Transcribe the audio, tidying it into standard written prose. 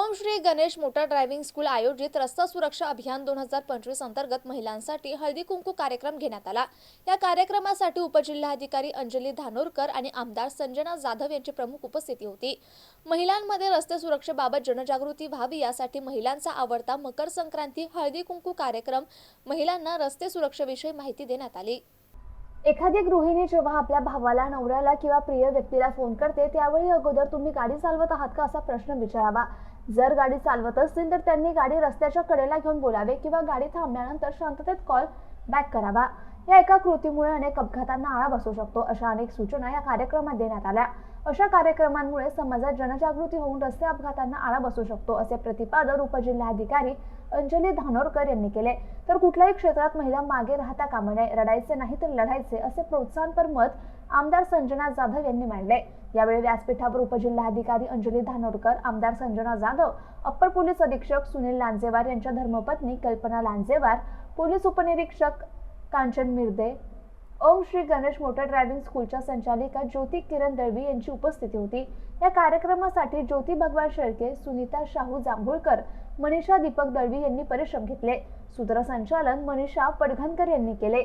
ओम Shri Ganesh motor driving school आयोजित रस्ता सुरक्षा अभियान 2025 अंतर्गत महिलांसाठी हळदी कुंकू कार्यक्रम घेण्यात आला। या कार्यक्रमासाठी उपजिल्हाधिकारी अंजली धानोरकर आणि आमदार संजना जाधव यांची प्रमुख उपस्थिती होती। महिलांमध्ये रस्ते सुरक्षेबाबत जनजागृती व्हावी यासाठी महिलांचा आवडता मकर संक्रांती हळदी कुंकू कार्यक्रम महिलांना रस्ते सुरक्षेविषयी माहिती देण्यात आली। एखादी गृहिणी जेव्हा आपल्या भावाला, नवऱ्याला किंवा प्रिय व्यक्तीला फोन करते त्यावेळी अगोदर तुम्ही गाडी चालवत आहात का असा प्रश्न विचारावा। जर गाडी चालवत असतील तर त्यांनी गाडी रस्त्याच्या कडेला घेऊन बोलावे किंवा गाडी थांबल्यानंतर शांततेत कॉल बॅक करावा। या एका कृतीमुळे अनेक अपघातांना आळा बसू शकतो अशा अनेक सूचना या कार्यक्रमात देण्यात आल्या। अशा कार्यक्रमांमुळे समाजात जनजागृती होऊन रस्ते अपघातांना आळा बसू शकतो असे प्रतिपादन उपजिल्हाधिकारी अंजली धानोरकर यांनी केले। तर कुठल्याही क्षेत्रात महिला मागे राहता कामा नये, रडायचे नाही तर लढायचे असे प्रोत्साहनपर मत आमदार संजना जाधव यांनी मांडले। यावेळी व्यासपीठावर उपजिल्हाधिकारी अंजली धानोरकर, आमदार संजना जाधव, अप्पर पोलीस अधीक्षक सुनील लांजेवार यांच्या धर्मपत्नी कल्पना लांजेवार, पोलीस उपनिरीक्षक कांचन मिर्दे, ओम श्री गणेश मोटर ड्रायव्हिंग स्कूलच्या संचालिका ज्योती किरण दळवी यांची उपस्थिती होती। या कार्यक्रमासाठी ज्योती भगवान शेळके, सुनीता शाहू जांभूळकर, मनीषा दीपक दळवी यांनी परिश्रम घेतले। सूत्रसंचालन मनीषा पडघनकर यांनी केले।